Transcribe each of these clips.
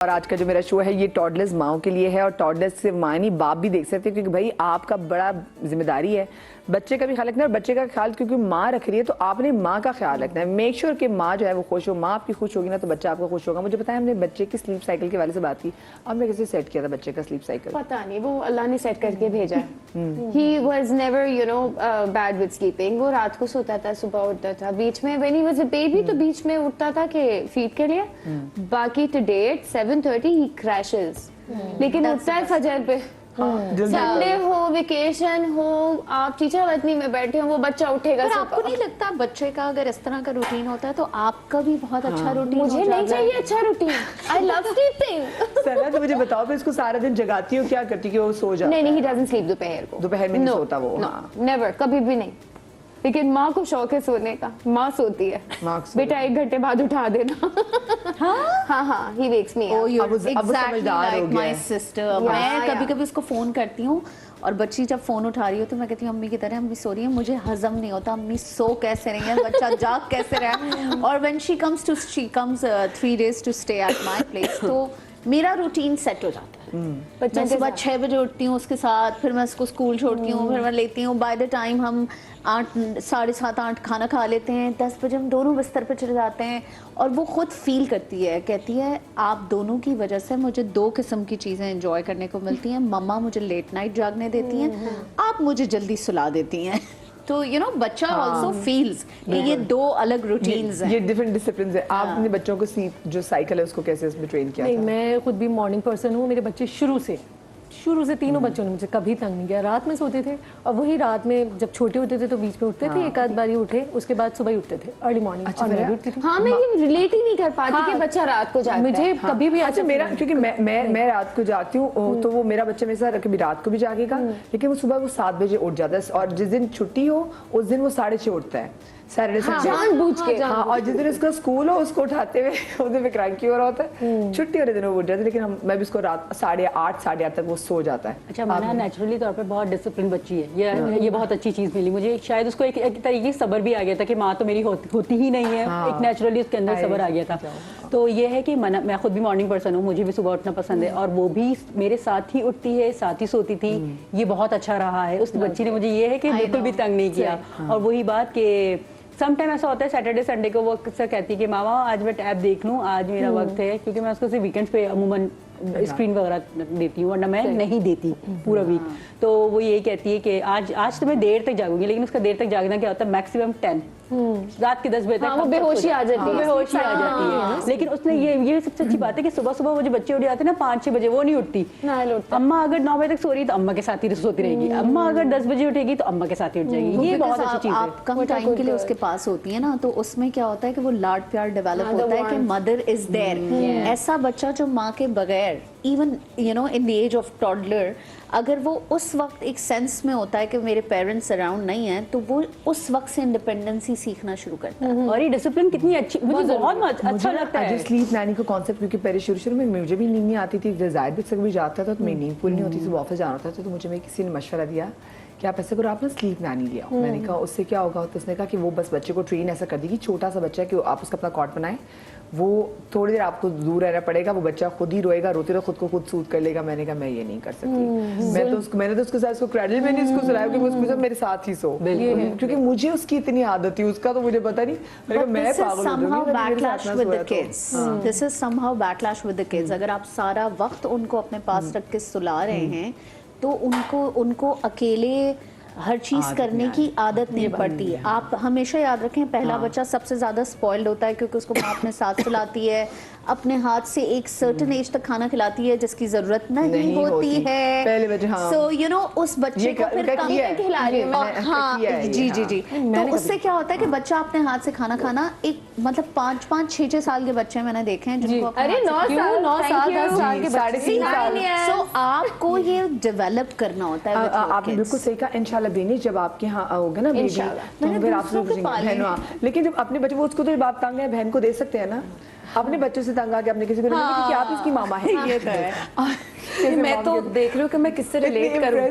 और आज का जो मेरा शो है ये टॉडलर्स माओ के लिए है और टॉडलर्स से माँ नहीं बाप भी देख सकते हैं क्योंकि भाई आपका बड़ा जिम्मेदारी है बच्चे का भी ख्याल रखना है और बच्चे का ख्याल क्योंकि माँ रख रही है तो आपने माँ का ख्याल रखना है। मेक श्योर कि माँ जो है वो खुश हो, माँ आपकी खुश होगी ना तो बच्चा आपका खुश होगा। मुझे पता है हमने बच्चे की स्लीप साइकिल के वाले से बात की, आपने कैसे सेट किया था बच्चे का स्लीप साइकिल? पता नहीं, वो अल्लाह ने सेट करके भेजा है। He was never bad with sleeping। वो रात को सोता था, सुबह उठता था। बीच में when he was a baby तो बीच में उठता था कि फीड के लिए। बाकी to date 7:30 he crashes। लेकिन उठता है फजर पे। संडे हो, वेकेशन हो, आप टीचर वतनी में बैठे हो, वो बच्चा उठेगा। पर आपको नहीं लगता बच्चे का अगर इस तरह का रूटीन होता है तो आपका भी बहुत अच्छा रूटीन मुझे नहीं चाहिए अच्छा routine. I love sleeping. Sana तो मुझे बताओ फिर इसको सारा दिन जगाती हो, क्या करती कि वो सो जाता? नहीं, he doesn't sleep दोपहर को। दोपहर में नहीं सोता वो? नेवर, कभी भी नहीं। लेकिन माँ को शौक है सोने का, माँ सोती है। बेटा 1 घंटे बाद उठा देना। हाँ, he wakes me up। Exactly like my sister। मैं कभी-कभी उसको फोन करती हूँ और बच्ची जब फोन उठा रही हो तो मैं कहती हूँ अम्मी की तरह अम्मी सो रही है, मुझे हजम नहीं होता, अम्मी सो कैसे रही है, बच्चा जाग कैसे रहा है। और when she comes 3 days to stay at my place तो मेरा रूटीन सेट हो जाता है। मैं सुबह 6 बजे उठती हूँ उसके साथ, फिर मैं उसको स्कूल छोड़ती हूँ, फिर मैं लेती हूँ। बाय द टाइम हम 8, 7:30, 8 खाना खा लेते हैं, 10 बजे हम दोनों बिस्तर पे चले जाते हैं। और वो खुद फील करती है, कहती है आप दोनों की वजह से मुझे 2 किस्म की चीज़ें एंजॉय करने को मिलती हैं। मम्मा मुझे लेट नाइट जागने देती हैं, आप मुझे जल्दी सुला देती हैं। तो बच्चा ऑल्सो फील्स ये 2 अलग रूटीन्स हैं, ये डिफरेंट डिसिप्लिन है। आपने बच्चों को स्लीप जो साइकिल है उसको कैसे इसमें ट्रेन किया? नहीं, मैं खुद भी मॉर्निंग पर्सन हूँ। मेरे बच्चे शुरू से तीनों बच्चों ने मुझे कभी तंग नहीं किया। रात में सोते थे और वही रात में जब छोटे होते थे तो बीच में उठते थे, एक आध बारी उठे, उसके बाद सुबह ही उठते थे अर्ली मॉर्निंग। अच्छा, और मैं भी उठती थी। हाँ, मैं ये रिलेट ही नहीं कर पाती कि बच्चा रात को जागता है। मुझे कभी भी अच्छा मेरा क्योंकि मैं रात को जाती हूँ तो वो मेरा बच्चा मेरे साथ कभी रात को भी जागेगा लेकिन वो सुबह 7 बजे उठ जाता है और जिस दिन छुट्टी हो उस दिन वो 6:30 उठता है सैटरडे संडे जानबूझ के। हाँ, और जिस दिन उसका स्कूल हो उसको उठाते हुए उस दिन क्रैंकी हो रहा होता है। छुट्टी वाले दिन वो उठ जाता है लेकिन मैं भी उसको रात 8:30 साढ़े 8 तक वो सो जाता है। अच्छा, माना नेचुरली तौर पे बहुत डिसिप्लिन बच्ची है, ये बहुत अच्छी चीज़ मिली मुझे। शायद उसको एक तरीके की सब्र भी आ गया था कि माँ तो मेरी होती ही नहीं है। एक नेचुरली उसके अंदर सब्र आ गया था। तो ये है कि मैं खुद भी मॉर्निंग पर्सन हूँ, मुझे भी सुबह उठना पसंद है और वो भी मेरे साथ ही उठती है, साथ ही सोती थी। ये बहुत अच्छा रहा है। उस बच्ची ने मुझे ये है कि बिल्कुल भी तंग नहीं किया। और वही बात कि समटाइम ऐसा होता है सैटरडे संडे को वो अक्सर कहती है कि मामा आज मैं टैब देख लूँ, आज मेरा वक्त है, क्योंकि मैं उसको सिर्फ वीकेंड्स पे अमूमन स्क्रीन वगैरह देती हूँ वरना मैं नहीं देती पूरा वीक। तो वो यही कहती है कि आज तो मैं देर तक जागूंगी, लेकिन उसका देर तक जागना क्या होता है मैक्सिमम 10 रात के 10 बजे तक। वो बेहोशी आ जाती है, बेहोशी आ जाती है। लेकिन उसने ये सबसे अच्छी बात है कि सुबह सुबह वो जो बच्चे उठ जाते हैं ना 5-6 बजे, वो नहीं उठती। अम्मा अगर 9 बजे तक सो रही तो अम्मा के साथ ही सोती रहेगी, अम्मा अगर 10 बजे उठेगी तो अम्मा के साथ ही उठ जाएगी। ये बहुत अच्छी चीज है। आप कम टाइम के लिए उसके पास होती है ना तो उसमें क्या होता है कि वो लाड प्यार डेवलप होता है कि मदर इज देयर। ऐसा बच्चा जो माँ के बगैर even in the age of toddler अगर वो उस वक्त एक सेंस में होता है कि मेरे पेरेंट्स अराउंड नहीं हैं तो वो उस वक्त से इंडिपेंडेंसी सीखना शुरू करता है। और ये डिसिप्लिन कितनी अच्छी, मुझे बहुत अच्छा लगता है। जो स्लीप नैनी का कॉन्सेप्ट, क्योंकि पहले शुरू में मुझे भी नींद नहीं आती थी, जाहिर भी कभी जाता था तो मेरी नींद पूरी नहीं होती थी, ऑफिस जाना होता था। तो मुझे किसी ने मशवरा दिया कि आप ऐसे करो, आप ना स्लीप नैनी ले आओ। मैंने कहा उससे क्या होगा? तो उसने कहा कि वो बस बच्चे को ट्रेन ऐसा कर देगी, छोटा सा बच्चा है कि आप उसका अपना कॉट बनाए, वो थोड़ी देर आपको दूर रहना पड़ेगा, वो बच्चा खुद ही रोएगा, रोते रहो, खुद को खुद सूद कर लेगा। मैंने कहा मैं ये नहीं कर सकती। मैंने तो उसके साथ उसको क्रेडिट में नहीं उसको सुनाया कि उसको मेरे साथ ही सो, क्योंकि मुझे उसकी इतनी आदत थी, उसका तो मुझे पता नहीं। मैं this is somehow backlash with the kids. अगर आप सारा वक्त उनको अपने पास रख के सुला रहे हैं तो उनको अकेले हर चीज करने की आदत नहीं पड़ती है। आप हमेशा याद रखें पहला बच्चा सबसे ज्यादा स्पॉइल्ड होता है क्योंकि उसको माँ अपने साथ खिलाती है, अपने हाथ से एक सर्टेन एज तक खाना खिलाती है जिसकी जरूरत नहीं होती है पहले बच्चे। सो उस बच्चे को फिर खिला रही हूँ। जी तो उससे क्या होता है कि बच्चा अपने हाथ से खाना खाना एक मतलब 5-5, 6-6 साल के बच्चे मैंने देखे हैं जिनको 9 साल 10 साल के बच्चे। सो आपको ये डेवलप करना होता है। आपने बिल्कुल सही कहा। इंशाल्लाह बेनी जब आपके यहाँ आओगे ना बेबी तो फिर आपसे पूछेंगे। लेकिन जब अपने बच्चे, वो उसको तो बाप तंग है, बहन को दे सकते हैं ना, अपने बच्चों से तंग आके अपने किसी को नहीं कि आप इसकी मामा है। ये तो है। मैं तो देख रही हूँ कि मैं किससे रिलेट करूँ। मैं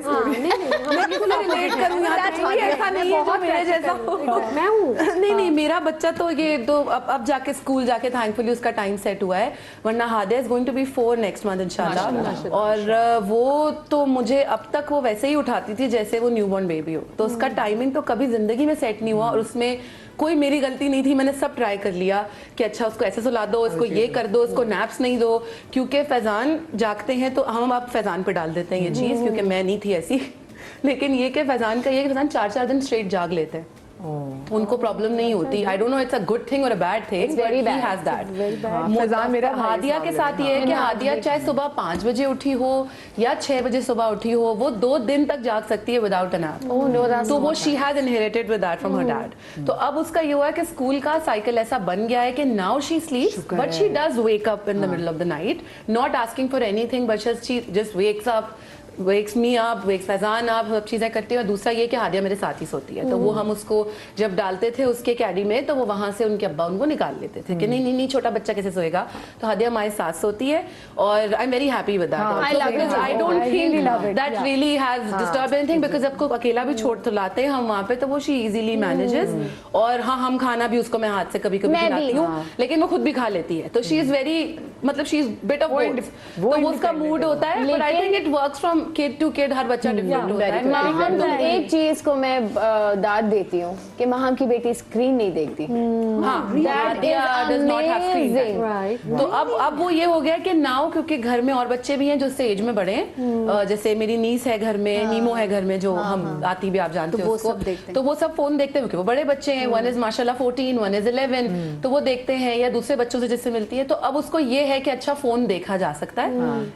किससे रिलेट करूँ, यहाँ तो कोई ऐसा नहीं है जो मेरे जैसा हो। मैं हूँ। नहीं, मेरा बच्चा तो ये तो अब जाके स्कूल जाके थैंकफुली उसका टाइम सेट हुआ है, वरना Hadia is going to be 4 next month इंशाल्लाह। और वो तो मुझे अब तक वो वैसे ही उठाती थी जैसे वो न्यूबॉर्न बेबी हो, तो उसका टाइमिंग तो कभी जिंदगी में सेट नहीं हुआ, और उसमें कोई मेरी गलती नहीं थी। मैंने सब ट्राई कर लिया कि अच्छा उसको ऐसे सुला दो, इसको ये कर दो, इसको नैप्स नहीं दो, क्योंकि फैजान जागते हैं तो हम अब फैजान पे डाल देते हैं ये चीज़, क्योंकि मैं नहीं थी ऐसी। लेकिन ये कि फैजान का ये कि फैजान 4-4 दिन स्ट्रेट जाग लेते हैं, उनको प्रॉब्लम नहीं होती। I don't know it's a good thing और a bad thing, but he has that. Faizan मेरा हादिया के साथ ये है कि हादिया चाहे सुबह 5 बजे उठी हो या 6 बजे सुबह उठी हो, वो 2 दिन तक जाग सकती है विदाउट अ नैप। तो वो she has inherited with that from her dad. तो अब उसका ये हुआ है कि स्कूल का साइकिल ऐसा बन गया है कि now she sleeps but she does wake up in the middle of the night, not asking for anything, but she just wakes up, wakes me up, wakes Faizan up, सब चीज़ें करती है। और दूसरा ये कि हादिया मेरे साथ ही सोती है, तो वो हम उसको जब डालते थे उसके कैडी में, तो वो वहाँ से उनके अब्बा उनको निकाल लेते थे कि नहीं छोटा बच्चा कैसे सोएगा, तो हादिया हमारे साथ सोती है। और I am very happy with that. I don't think that really has disturb anything, because आपको अकेला भी छोड़ तो लाते हैं हम वहाँ पे, तो वो शी इजीली मैनेजेस। और हाँ, हम खाना भी उसको मैं हाथ से कभी कभी खिलाती हूँ, लेकिन वो खुद भी खा लेती है, तो शी इज वेरी, मतलब she is bit of both. तो वो उसका मूड होता है, but I think it works from kid to kid, हर बच्चा डिफरेंट होता है। माहम को एक चीज को मैं दाद देती हूँ कि माहम की बेटी स्क्रीन नहीं देखती। तो अब वो ये हो गया कि नाउ क्योंकि घर में और बच्चे भी हैं जो इससे एज में बड़े हैं, जैसे मेरी नीस है घर में, नीमो है घर में, जो हम आती भी आप जानते हो उसको, तो वो सब फोन देखते हैं क्योंकि वो बड़े बच्चे हैं। 1 इज माशाल्लाह 14, 1 इज 11, तो वो देखते हैं या दूसरे बच्चों से जिससे मिलती है। तो अब उसको ये है कि अच्छा फोन देखा जा सकता है,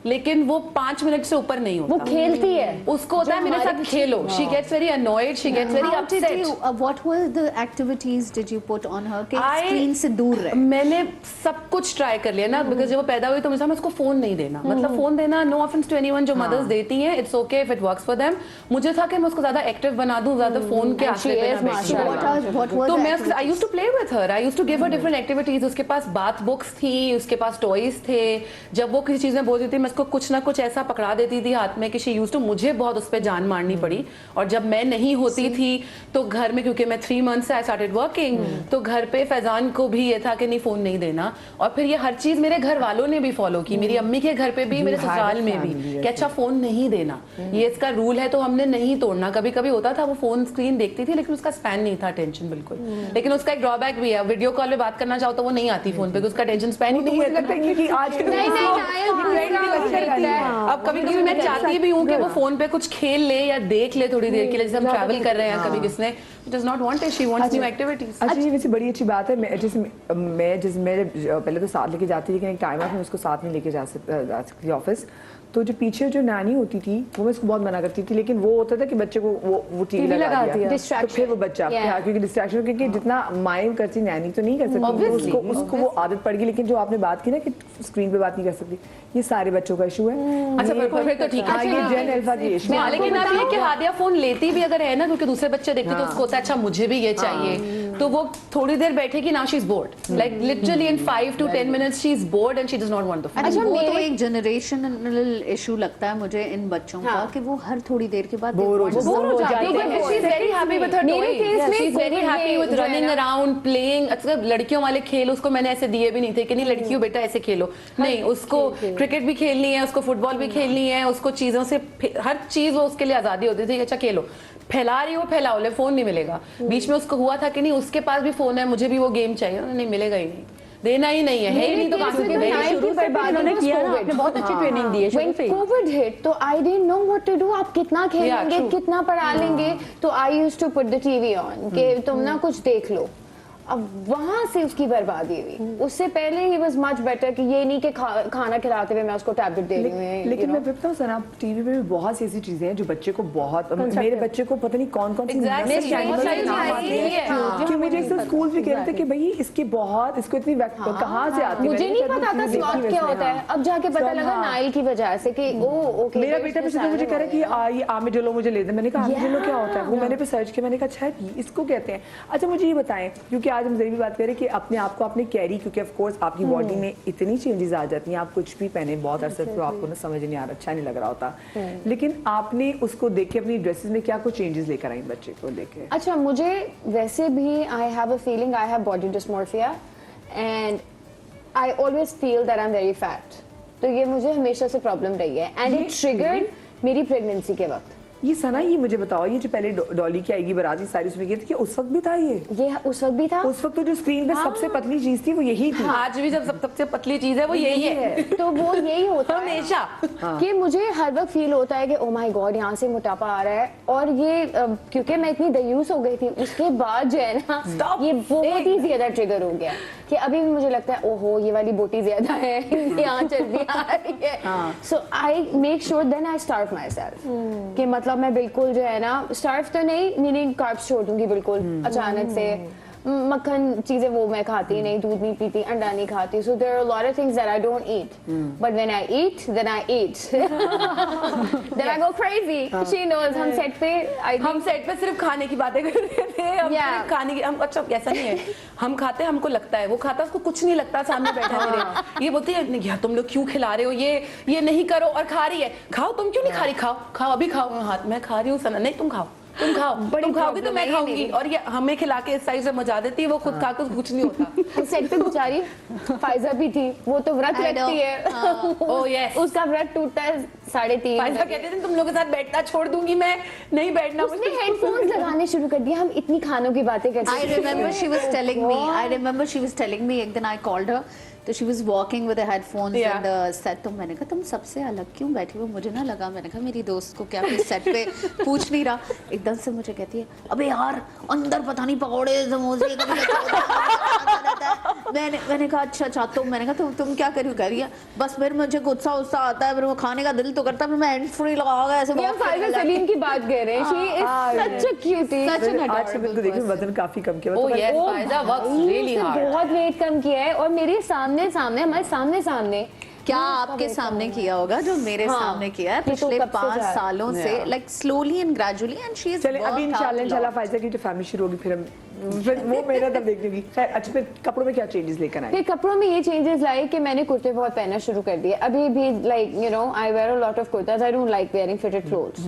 लेकिन वो 5 मिनट से ऊपर नहीं होता। वो खेलती है, उसको होता है मेरे साथ खेलो, she gets very annoyed, she gets very upset. What were the activities did you put on her कि स्क्रीन से दूर रहे? मैंने सब कुछ ट्राई कर लिया ना, बिकॉज जब वो पैदा हुई तो मुझे उसको फोन नहीं देना, मतलब फोन देना, नो ऑफेंस टू एनीवन जो मदर्स देती हैं, it's okay if it works for them. मुझे था कि मैं उसको ज्यादा एक्टिव बना दूं, ज्यादा फोन के आसपास तो मैं I used to play with her, I used to give her different activities. उसके पास बाथ बुक्स थी, उसके पास टॉयज थे, जब वो किसी चीज में बोलती थी मैं उसको कुछ ना कुछ ऐसा पकड़ा देती थी हाथ में कि शी यूज्ड टू, मुझे बहुत उस पर जान मारनी पड़ी। और जब मैं नहीं होती थी तो घर में, क्योंकि मैं 3 मंथ्स से आई स्टार्टेड वर्किंग, तो घर पे फैजान को भी ये था कि नहीं फोन नहीं देना। और फिर ये हर चीज मेरे घर वालों ने भी फॉलो की, मेरी अम्मी के घर पे भी, मेरे ससुराल में भी, कि अच्छा फोन नहीं देना, ये इसका रूल है, तो हमने नहीं तोड़ना। कभी कभी होता था वो फोन स्क्रीन देखती थी, लेकिन उसका स्पैन नहीं था अटेंशन बिल्कुल। लेकिन उसका एक ड्रॉबैक भी है, वीडियो कॉल में बात करना चाहो तो वो नहीं आती फोन पे, उसका अटेंशन स्पैन ही नहीं है। अब कभी कभी मैं चाहती भी हूँ कि वो फोन पे कुछ खेल ले या देख ले थोड़ी देर के लिए, जैसे हम ट्रैवल कर रहे हैं, कभी किसने does not want it, she wants new activities. अच्छा, ये वैसे बड़ी अच्छी बात है। मैं पहले तो साथ लेके जाती थी, लेकिन एक टाइम में उसको साथ नहीं लेके जा सकती ऑफिस, तो जो पीछे जो नानी होती थी वो मैं उसको बहुत मना करती थी, लेकिन वो होता था कि बच्चे को वो टीवी लगा दिया तो फिर वो बच्चा, क्योंकि डिस्ट्रैक्शन, क्योंकि जितना माइंड करती नैनी तो नहीं कर सकती, उसको वो आदत पड़ गई। लेकिन जो आपने बात की ना कि स्क्रीन पे बात नहीं कर सकती, ये सारे बच्चों का इशू है। अच्छा, फिर तो ठीक है, ये जेन अल्फा की इशू है। लेकिन अब ये कि हादिया फोन लेती भी अगर है ना, क्योंकि दूसरे बच्चे देखते तो उसको होता है अच्छा मुझे भी ये चाहिए, तो वो थोड़ी देर बैठेगी, now she is board, like literally in 5 to 10 minutes she is board and she does not want the phone. अच्छा, वो तो एक जनरेशनल इशू लगता है मुझे इन बच्चों का कि वो हर थोड़ी देर के बाद बोर हो जाते हैं। She is very happy with her toys, she is very happy with running around playing. अच्छा, लड़कियों वाले खेल उसको मैंने ऐसे दिए भी नहीं थे कि नहीं लड़कियों बेटा ऐसे खेलो, नहीं, उसको क्रिकेट भी खेलनी है, उसको फुटबॉल भी खेलनी है, उसको चीजों से हर चीज वो उसके लिए आजादी होती थी। अच्छा खेलो, फैला रही हो फैलाओ, ले फोन नहीं मिलेगा। बीच में उसको हुआ था कि नहीं उसके पास भी फोन है, मुझे भी वो गेम चाहिए, नहीं मिलेगा ही नहीं, देना ही नहीं है ही नहीं, तो कहां से उन्होंने किया ना, आपने बहुत अच्छी ट्रेनिंग दी है शुरू से। कोविड हिट तो I didn't know what to do, आप कितना खेलेंगे, कितना पढ़ा लेंगे, तो I used to put the TV on कि तुम ना कुछ देख लो। अब वहां से उसकी बर्बादी हुई। उससे पहले ही वाज मच बेटर कि ये नहीं कि खाना खिलाते हुए मैं उसको टैबलेट दे रही हूं। लेकिन मैं बताऊं सर, आप टीवी पे भी बहुत सी ऐसी चीजें हैं जो बच्चे को बहुत, मेरे बच्चे को पता नहीं कौन कौन सी कि मुझे स्कूल भी कह रहे थे कि भाई इसकी बहुत, इसको इतनी कहाँ से आती है। मुझे नहीं पता था स्लॉट क्या होता है, अब जाके पता लगा नाइल की वजह से कि ओके। मेरा बेटा भी मुझे कह रहा है कि ये आर्मिडिलो मुझे ले दे, मैंने कहा आर्मिडिलो क्या होता है, वो मैंने पे सर्च किया, मैंने कहा अच्छा इसको कहते हैं। अच्छा मुझे ये बताएं, क्योंकि आज हम जरूर बात करें कि अपने आप को आपने कैरी, क्योंकि ऑफ कोर्स आपकी बॉडी में इतनी चेंजेस आ जाती हैं, आप कुछ भी पहने बहुत अरसे तो आपको ना समझ नहीं आ रहा, अच्छा नहीं लग रहा होता, लेकिन आपने उसको देख के अपनी ड्रेसेस में क्या कुछ चेंजेस लेकर आई बच्चे को लेके? अच्छा, मुझे वैसे भी I have a feeling, I have body dysmorphia and I always feel that I am very fat. तो ये मुझे हमेशा से प्रॉब्लम रही है एंड इट ट्रिगर्ड मेरी प्रेगनेंसी के वक्त। ये सना, ये मुझे बताओ, ये जो पहले डॉली की आएगी बाराती सारी उसमें गई थी, क्या उस वक्त भी था ये उस वक्त भी था। उस वक्त तो जो स्क्रीन पे सबसे पतली चीज थी वो यही थी। आज भी जब सबसे पतली चीज है वो यही है। तो वो यही होता है हमेशा कि मुझे हर वक्त फील होता है कि ओ माय गॉड यहाँ से मोटापा आ रहा है, और ये क्योंकि मैं इतनी दयूस हो गई थी उसके बाद जो है ना ये बहुत ही ज्यादा ट्रिगर हो गया कि अभी भी मुझे लगता है ओहो ये वाली बोटी ज्यादा है, यहाँ चर्बी आ रही है। So I make sure then I starve myself कि मतलब मैं बिल्कुल जो है ना, स्टार्व तो नहीं, मीनिंग कार्ब्स छोड़ दूंगी बिल्कुल अचानक से। मक्खन चीजें वो मैं खाती नहीं, दूध नहीं पीती, अंडा नहीं खाती। So there are lot of things that I don't eat, but when I eat then I eat then I go crazy. She knows. हम सेट पे सिर्फ खाने की बातें कर रहे थे, हम सिर्फ खाने की, हम अच्छा ऐसा नहीं है, हम खाते हमको लगता है, वो खाता उसको कुछ नहीं लगता, सामने बैठा है मेरे, ये बोलती है यार तुम लोग क्यों खिला रहे हो, ये नहीं करो, और खा रही है, खाओ, तुम क्यों नहीं खा रही, खाओ खाओ अभी खाओ, हाथ में खा रही हूँ सना, नहीं तुम खाओ, तुम खाओगी तो मैं खाऊंगी, और ये हमें खिला के इस साइड से मजा देती है, वो खुद खा के कुछ नहीं होता। सेट पे बेचारी फाइजा भी थी, वो तो व्रत रखती है। ओह यस, उसका व्रत टूटता है 3:30। फाइजा कहते थे तुम लोगों के साथ बैठना छोड़ दूंगी मैं, नहीं बैठना। उसने हेडफोन्स लगाने शुरू कर दिया, हम इतनी खानों की बातें करते I remember she was telling me एक दिन I called her, तो she was walking with the headphones and set, तो मैंने कहा तुम सबसे अलग क्यों बैठी हो, मुझे ना लगा, मैंने कहा मेरी दोस्त को क्या कोई सेट पे पूछ नहीं रहा। एकदम से मुझे कहती है अबे यार अंदर पता नहीं पकौड़े समोसे मैंने कहा अच्छा, तो मैंने कहा तुम क्या करी, कह रही है बस फिर मुझे गुस्सा उस्सा आता है, फिर वो खाने का दिल तो करता है, फिर मैं हैंड फ्री लगा ऐसे। हम फाइजा सलीम की बात कर रहे हैं, she is such a cutie, such an आज से बिल्कुल देखिए वजन काफी कम किया। Oh yes, Faiza works really hard, बहुत वेट कम किया है, और मेरे सामने हमारे सामने क्या आपके सामने किया होगा जो मेरे सामने किया है पिछले 5 सालों से, like slowly and gradually, and she is चले अभी इंशाल्लाह फाइजा की जो फैमिली शुरू होगी फिर वो मेरा तब देखने की। खैर अच्छा, फिर कपड़ों में क्या चेंजेस लेकर आए? फिर कपड़ों में ये चेंजेस लाए कि मैंने कुर्ते बहुत पहनना शुरू कर दिए। अभी भी like you know I wear a lot of kurtas, I don't like wearing fitted clothes.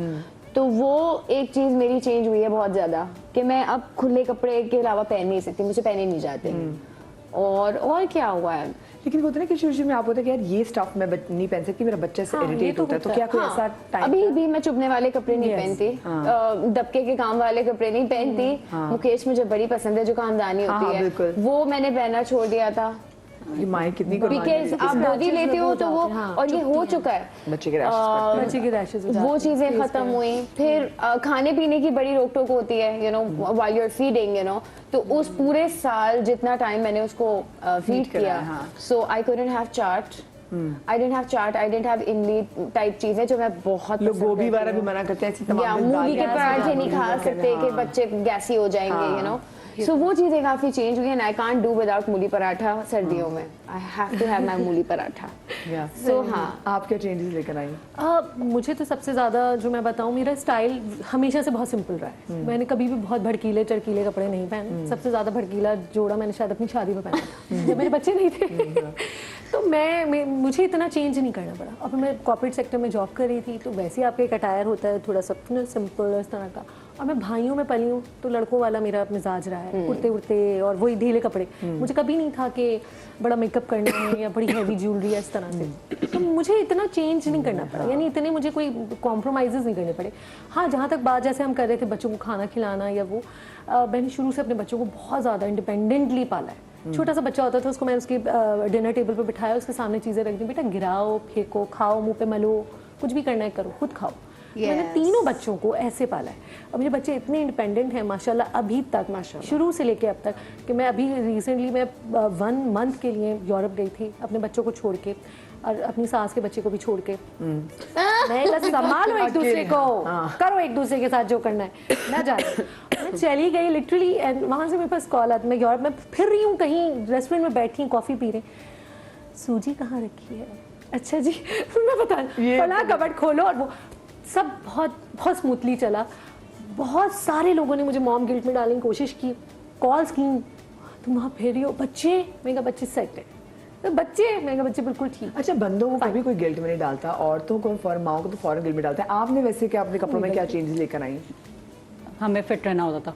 तो वो एक चीज मेरी चेंज हुई है बहुत ज्यादा कि मैं अब खुले कपड़े के अलावा पहन नहीं सकती, मुझे पहने नहीं जाते। और क्या हुआ है, लेकिन होता है ना कि शुरू में आप होता है कि यार ये स्टफ मैं नहीं पहन सकती, मेरा बच्चा से इरिटेट होता है, तो क्या कोई ऐसा टाइम? अभी भी मैं चुभने वाले कपड़े नहीं पहनती, दबके के काम वाले कपड़े नहीं पहनती। मुकेश मुझे बड़ी पसंद है जो खानदानी होती है, वो मैंने पहनना छोड़ दिया था। ये माए कितनी बिकॉज आप गोदी लेते हो तो वो, और ये हो चुका है, बच्चे के रैशेस वो चीजें खत्म हुई। फिर खाने पीने की बड़ी रोक टोक होती है, you know while you are feeding, you know, तो उस पूरे साल जितना टाइम मैंने उसको फीड किया, so I couldn't have chaat, I didn't have chaat, I didn't have इमली टाइप चीजें जो मैं बहुत लोग गोभी वाला भी मना करते हैं, ऐसी तमाम मूली के पराठे नहीं खा सकते कि बच्चे गैसी हो जाएंगे, यू नो। सो वो चीजें काफी चेंज हुई, and I can't do without mooli paratha सर्दियों में, I have to have my mooli paratha. सो हाँ, आप क्या चेंजेस लेकर आई? मुझे तो सबसे ज़्यादा जो मैं बताऊँ, मेरा स्टाइल हमेशा से बहुत सिंपल रहा है। मैंने कभी भी बहुत भड़कीले चड़कीले कपड़े नहीं पहने। सबसे ज़्यादा भड़कीला जोड़ा मैंने शायद अपनी शादी में पहना था जब मेरे बच्चे नहीं थे। तो मुझे इतना चेंज नहीं करना पड़ा। अब मैं कॉर्पोरेट सेक्टर में जॉब कर रही थी, तो वैसे ही आपका एक अटायर होता है थोड़ा सा सिंपल इस तरह का, और मैं भाइयों में पली हूँ तो लड़कों वाला मेरा मिजाज रहा है, कुर्ते उड़ते और वही ढीले कपड़े। मुझे कभी नहीं था कि बड़ा मेकअप करना है या बड़ी हैवी ज्वेलरी है इस तरह से, तो मुझे इतना चेंज नहीं करना पड़ा, यानी इतने मुझे कोई कॉम्प्रोमाइज़ नहीं करने पड़े। हाँ, जहाँ तक बात जैसे हम कर रहे थे बच्चों को खाना खिलाना या वो, मैंने शुरू से अपने बच्चों को बहुत ज़्यादा इंडिपेंडेंटली पाला है। छोटा सा बच्चा होता था, उसको मैं उसके डिनर टेबल पर बिठाया, उसके सामने चीज़ें रख दी, बेटा गिराओ, फेंको, खाओ, मुँह पे मलो, कुछ भी करना है करो, खुद खाओ। मैंने तीनों बच्चों को ऐसे पाला है, और मेरे बच्चे इतने इंडिपेंडेंट हैं माशाल्लाह अभी तक, माशाल्लाह शुरू से लेके अब तक, कि मैं अभी रिसेंटली मैं 1 मंथ के लिए यूरोप गई थी अपने बच्चों को छोड़ के, और अपनी सास के बच्चे को भी छोड़ के। मैं कहा संभालो एक दूसरे को, करो एक दूसरे के साथ जो करना है, ना जाए। मैं चली गई लिटरली, एंड वहाँ से मेरे पास कॉल आता, मैं यूरोप में फिर रही हूँ, कहीं रेस्टोरेंट में बैठी कॉफ़ी पी रही, सूजी कहाँ रखी है, अच्छा जी मैं बता, फला कबर्ड खोलो, और वो सब बहुत स्मूथली चला। बहुत सारे लोगों ने मुझे मॉम गिल्ट में डालने की कोशिश की, कॉल्स की, तुम वहाँ फेर रही हो, बच्चे, मैंने कहा बच्चे सेट है, तो बच्चे, मैंने कहा बच्चे बिल्कुल ठीक। अच्छा, बंदों को कभी कोई गिल्ट में नहीं डालता, औरतों को माओ को तो फौरन गिल्ट में डालता है। आपने वैसे क्या अपने कपड़ों में क्या चेंजेस लेकर आई? हमें फिट रहना होता था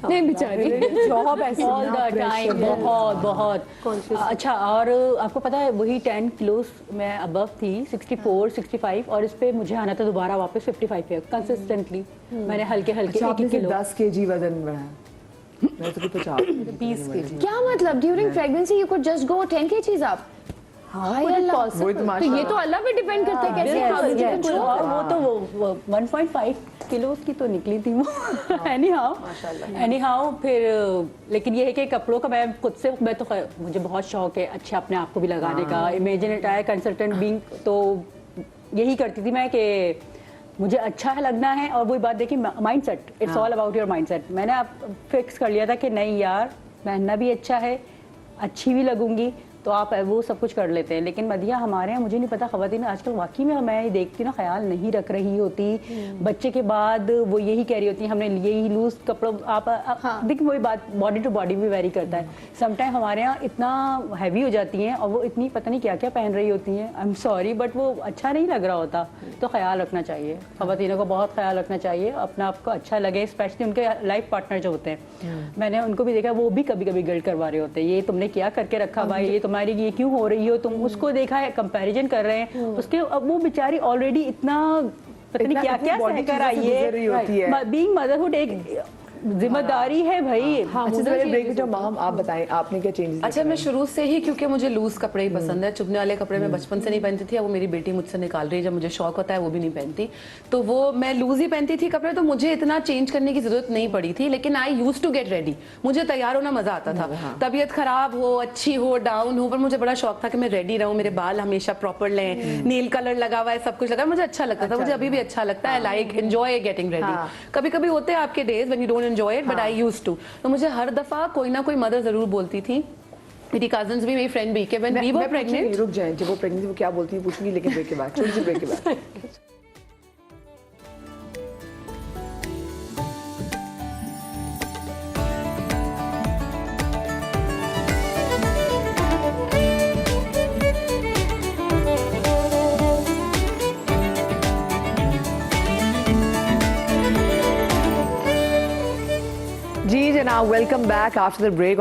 नहीं बेचारी, जॉब ऐसी ऑल द टाइम, बहुत बहुत। अच्छा, और आपको पता है वही 10 किलोस मैं अबव थी, 64 65, और इस पे मुझे आना था दोबारा वापस 55 पे कंसिस्टेंटली। मैंने हल्के हल्के अच्छा, 1 आपने किलो 10 kg वजन बढ़ाया। मैं तो 20 kg। क्या मतलब during pregnancy you could just go 10 kgs up? हाय अल्लाह, वही तो तो ये तो अल्लाह पे डिपेंड करता है कैसे how did you control? और वो तो वो 1.5 किलो की तो निकली थी वो। एनी हाउ फिर, लेकिन ये है कि कपड़ों का मैं खुद से, मैं तो मुझे बहुत शौक है अच्छा अपने आप को भी लगाने का। इमेजिन अटायर कंसल्टेंट बीइंग, तो यही करती थी मैं कि मुझे अच्छा लगना है। और वही बात देखिए, mindset, it's all about your mindset. मैंने आप फिक्स कर लिया था कि नहीं यार, पहनना भी अच्छा है, अच्छी भी लगूंगी, तो आप वो सब कुछ कर लेते हैं। लेकिन मदिया हमारे यहाँ, मुझे नहीं पता, ख़वातीन आजकल वाकई में मैं देखती ना, ख्याल नहीं रख रही होती। बच्चे के बाद वो यही कह रही होती है हमने यही लूज कपड़ों, आप देखिए वही बात, बॉडी टू बॉडी भी वेरी करता है। समटाइम हमारे यहाँ इतना हैवी हो जाती हैं और वो इतनी पता नहीं क्या क्या पहन रही होती हैं, आई एम सॉरी, बट वो अच्छा नहीं लग रहा होता। तो ख्याल रखना चाहिए, ख़वातीनों को बहुत ख्याल रखना चाहिए, अपना आपको अच्छा लगे, स्पेशली उनके लाइफ पार्टनर जो होते हैं। मैंने उनको भी देखा, वो भी कभी कभी गिल्ट करवा रहे होते हैं, ये तुमने क्या करके रखा भाई, ये तुम्हारी ये क्यों हो रही हो तुम, उसको देखा है, कंपैरिजन कर रहे हैं उसके। अब वो बेचारी ऑलरेडी इतना पता नहीं क्या क्या सह कर आई है। बीइंग मदरहुड एक जिम्मेदारी है भाई। अच्छा, पहले ब्रेक में, माम आप बताएं आपने क्या चेंजेस? अच्छा, मैं शुरू से ही, क्योंकि मुझे लूज कपड़े ही पसंद है, चुभने वाले कपड़े मैं बचपन से नहीं पहनती थी, अब वो मेरी बेटी मुझसे निकाल रही है, जब मुझे शौक होता है वो भी नहीं पहनती, तो वो मैं लूज ही पहनती थी कपड़े, तो मुझे इतना चेंज करने की जरूरत नहीं पड़ी थी। लेकिन आई यूज टू गेट रेडी, मुझे तैयार होना मजा आता था, तबीयत खराब हो, अच्छी हो, डाउन हो, पर मुझे बड़ा शौक था कि मैं रेडी रहूं, मेरे बाल हमेशा प्रॉपर लें, नील कलर लगा हुआ है, सब कुछ लगा है, मुझे अच्छा लगता था, मुझे अभी भी अच्छा लगता है। Like enjoy getting ready. कभी कभी होते हैं आपके days when you don't enjoy it, but I used to. तो मुझे हर दफा कोई ना कोई मदर जरूर बोलती थी, मेरी कजन्स भी, मेरी फ्रेंड भी, कि व्हेन वी वर प्रेग्नेंट, रुक जाएं, जब वो प्रेग्नेंट वो क्या बोलती है पूछूंगी, लेकिन ब्रेक के बाद, छोटी सी ब्रेक के बाद। जी जनाब, welcome back after the break.